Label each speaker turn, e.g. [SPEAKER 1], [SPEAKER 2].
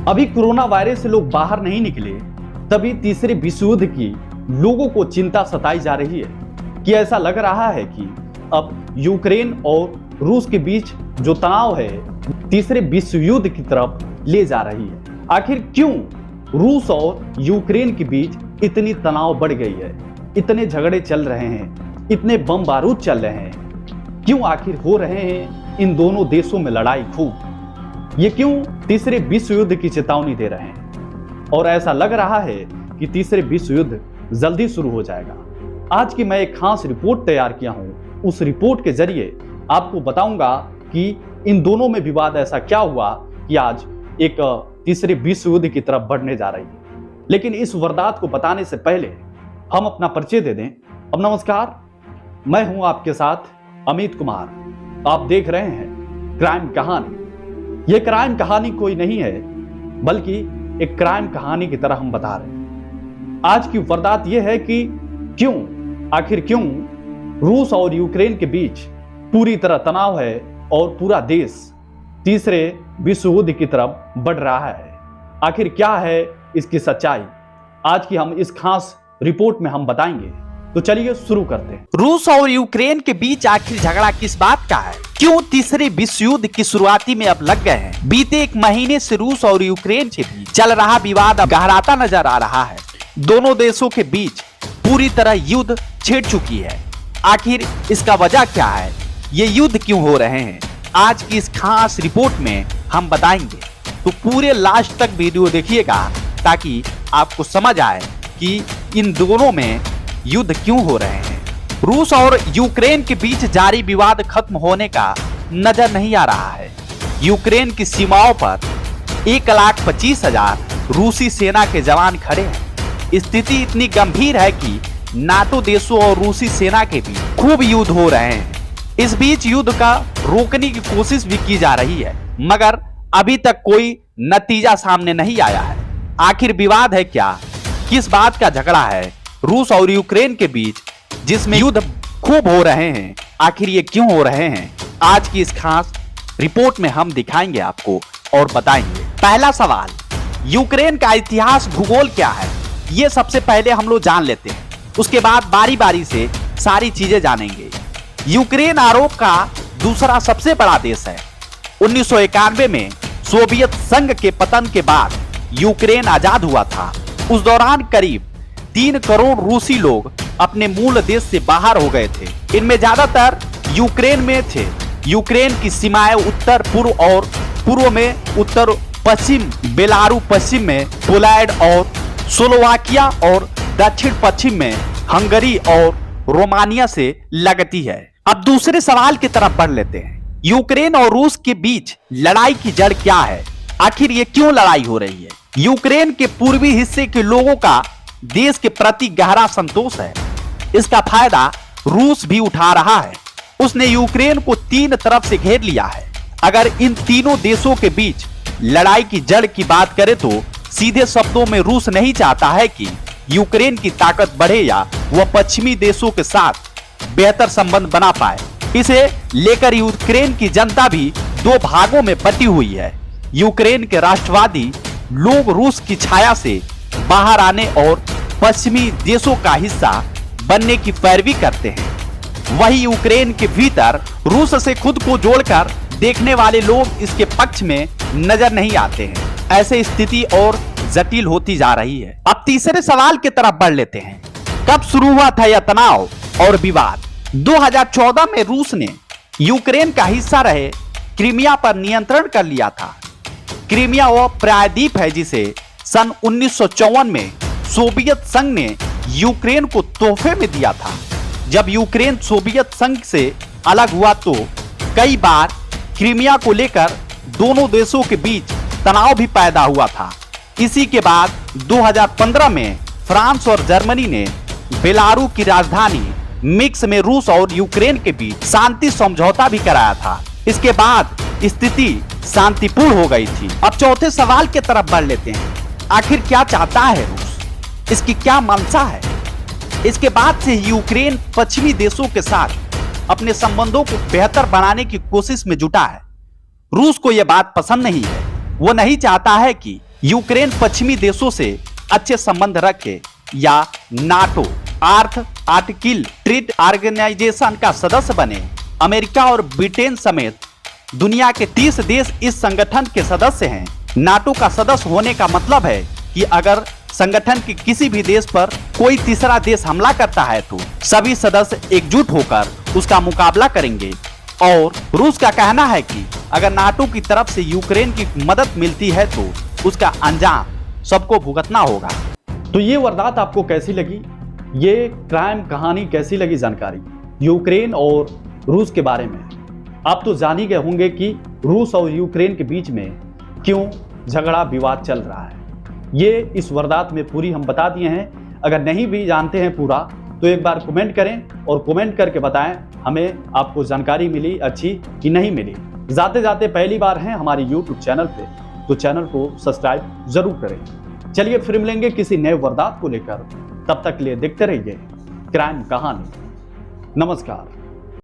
[SPEAKER 1] अभी corona virus से लोग बाहर नहीं निकले, तभी तीसरे विश्व युद्ध की लोगों को चिंता सताई जा रही है कि ऐसा लग रहा है कि अब यूक्रेन और रूस के बीच जो तनाव है तीसरे विश्व युद्ध की तरफ ले जा रही है। आखिर क्यों रूस और यूक्रेन के बीच इतनी तनाव बढ़ गई है, इतने झगड़े चल रहे हैं, इतने बम बारूद चल रहे हैं, क्यों आखिर हो रहे हैं इन दोनों देशों में लड़ाई खूब? ये क्यों तीसरे विश्व युद्ध की चेतावनी दे रहे हैं और ऐसा लग रहा है कि तीसरे विश्व युद्ध जल्दी शुरू हो जाएगा? आज की मैं एक खास रिपोर्ट तैयार किया हूं। उस रिपोर्ट के जरिए आपको बताऊंगा कि इन दोनों में विवाद ऐसा क्या हुआ कि आज एक तीसरे विश्व युद्ध की तरफ बढ़ने जा रही है। लेकिन इस वारदात को बताने से पहले हम अपना परिचय दे दें। अब नमस्कार, मैं हूं आपके साथ अमित कुमार। आप देख रहे हैं क्राइम कहानी। यह क्राइम कहानी कोई नहीं है, बल्कि एक क्राइम कहानी की तरह हम बता रहे हैं। आज की वारदात यह है कि आखिर क्यों रूस और यूक्रेन के बीच पूरी तरह तनाव है और पूरा देश तीसरे विश्व युद्ध की तरफ बढ़ रहा है। आखिर क्या है इसकी सच्चाई, आज की हम इस खास रिपोर्ट में हम बताएंगे। तो चलिए शुरू करते हैं।
[SPEAKER 2] रूस और यूक्रेन के बीच आखिर झगड़ा किस बात का है? क्यों तीसरे विश्व युद्ध की शुरुआती में अब लग गए हैं? बीते एक महीने से रूस और यूक्रेन के बीच चल रहा विवाद अब गहराता नजर आ रहा है। दोनों देशों के बीच पूरी तरह युद्ध छिड़ चुकी है। आखिर इसका वजह क्या है? ये युद्ध क्यों हो रहे हैं? आज की इस खास रिपोर्ट में हम बताएंगे, तो पूरे लास्ट तक वीडियो देखिएगा ताकि आपको समझ आए कि इन दोनों में युद्ध क्यों हो रहे हैं। रूस और यूक्रेन के बीच जारी विवाद खत्म होने का नजर नहीं आ रहा है। यूक्रेन की सीमाओं पर 1,25,000 रूसी सेना के जवान खड़े हैं। स्थिति इतनी गंभीर है कि नाटो देशों और रूसी सेना के बीच खूब युद्ध हो रहे हैं। इस बीच युद्ध का रोकने की कोशिश भी की जा रही है, मगर अभी तक कोई नतीजा सामने नहीं आया है। आखिर विवाद है क्या? किस बात का झगड़ा है रूस और यूक्रेन के बीच जिसमें युद्ध खूब हो रहे हैं? आखिर ये क्यों हो रहे हैं? आज की इस खास रिपोर्ट में हम दिखाएंगे आपको और बताएंगे। पहला सवाल, यूक्रेन का इतिहास भूगोल क्या है? ये सबसे पहले हम लोग जान लेते हैं, उसके बाद बारी बारी से सारी चीजें जानेंगे। यूक्रेन यूरोप का दूसरा सबसे बड़ा देश है। 1991 में सोवियत संघ के पतन के बाद यूक्रेन आजाद हुआ था। उस दौरान करीब 3 करोड़ रूसी लोग अपने मूल देश से बाहर हो गए थे। इनमें ज्यादातर यूक्रेन में थे। यूक्रेन की सीमाएं उत्तर पूर्व और पूर्व में उत्तर पश्चिम बेलारू, पश्चिम में पोलैंड और स्लोवाकिया और दक्षिण पश्चिम में हंगरी और रोमानिया से लगती है। अब दूसरे सवाल की तरफ बढ़ लेते हैं। यूक्रेन और रूस के बीच लड़ाई की जड़ क्या है? आखिर ये क्यों लड़ाई हो रही है? यूक्रेन के पूर्वी हिस्से के लोगों का देश के प्रति गहरा संतोष है। इसका फायदा रूस भी उठा रहा है। उसने यूक्रेन को 3 तरफ से घेर लिया है। अगर इन तीनों देशों के बीच लड़ाई की जड़ की बात करें तो सीधे शब्दों में रूस नहीं चाहता है कि यूक्रेन की ताकत बढ़े या वह पश्चिमी देशों के साथ बेहतर संबंध बना पाए। इसे लेकर यूक्रेन की जनता भी 2 भागों में बटी हुई है। यूक्रेन के राष्ट्रवादी लोग रूस की छाया से बाहर आने और पश्चिमी देशों का हिस्सा बनने की पैरवी करते हैं। वही यूक्रेन के भीतर रूस से खुद को जोड़कर देखने वाले लोग इसके पक्ष में नजर नहीं आते हैं। ऐसे स्थिति और जटिल होती जा रही है। अब तीसरे सवाल की तरफ बढ़ लेते हैं। कब शुरू हुआ था यह तनाव और विवाद? 2014 में रूस ने यूक्रेन का हिस्सा रहे क्रीमिया पर नियंत्रण कर लिया था। क्रीमिया वह प्रायद्वीप है जिसे सन 1954 में सोवियत संघ ने यूक्रेन को तोहफे में दिया था। जब यूक्रेन सोवियत संघ से अलग हुआ तो कई बार क्रीमिया को लेकर दोनों देशों के बीच तनाव भी पैदा हुआ था। इसी के बाद 2015 में फ्रांस और जर्मनी ने बेलारू की राजधानी मिन्स्क में रूस और यूक्रेन के बीच शांति समझौता भी कराया था। इसके बाद स्थिति शांतिपूर्ण हो गई थी। अब चौथे सवाल की तरफ बढ़ लेते हैं। आखिर क्या चाहता है रूस? इसकी क्या मंशा है? इसके बाद से यूक्रेन पश्चिमी देशों के साथ अपने संबंधों को बेहतर बनाने की कोशिश में जुटा है। रूस को यह बात पसंद नहीं है। वो नहीं चाहता है कि यूक्रेन पश्चिमी देशों से अच्छे संबंध रखे या नाटो आर्टिकल ट्रीट ऑर्गेनाइजेशन का सदस्य बने। अमेरिका और ब्रिटेन समेत दुनिया के 30 देश इस संगठन के सदस्य हैं। नाटो का सदस्य होने का मतलब है कि अगर संगठन के किसी भी देश पर कोई तीसरा देश हमला करता है तो सभी सदस्य एकजुट होकर उसका मुकाबला करेंगे। और रूस का कहना है कि अगर नाटो की तरफ से यूक्रेन की मदद मिलती है तो उसका अंजाम सबको भुगतना होगा।
[SPEAKER 1] तो ये वारदात आपको कैसी लगी, ये क्राइम कहानी कैसी लगी जानकारी यूक्रेन और रूस के बारे में? आप तो जान ही गए होंगे कि रूस और यूक्रेन के बीच में क्यों झगड़ा विवाद चल रहा है। ये इस वारदात में पूरी हम बता दिए हैं। अगर नहीं भी जानते हैं पूरा तो एक बार कमेंट करें और कमेंट करके बताएं हमें आपको जानकारी मिली अच्छी कि नहीं मिली। जाते जाते पहली बार हैं हमारे YouTube चैनल पे तो चैनल को सब्सक्राइब जरूर करें। चलिए फिर मिलेंगे किसी नए वारदात को लेकर, तब तक के लिए देखते रहिए क्राइम कहानी। नमस्कार।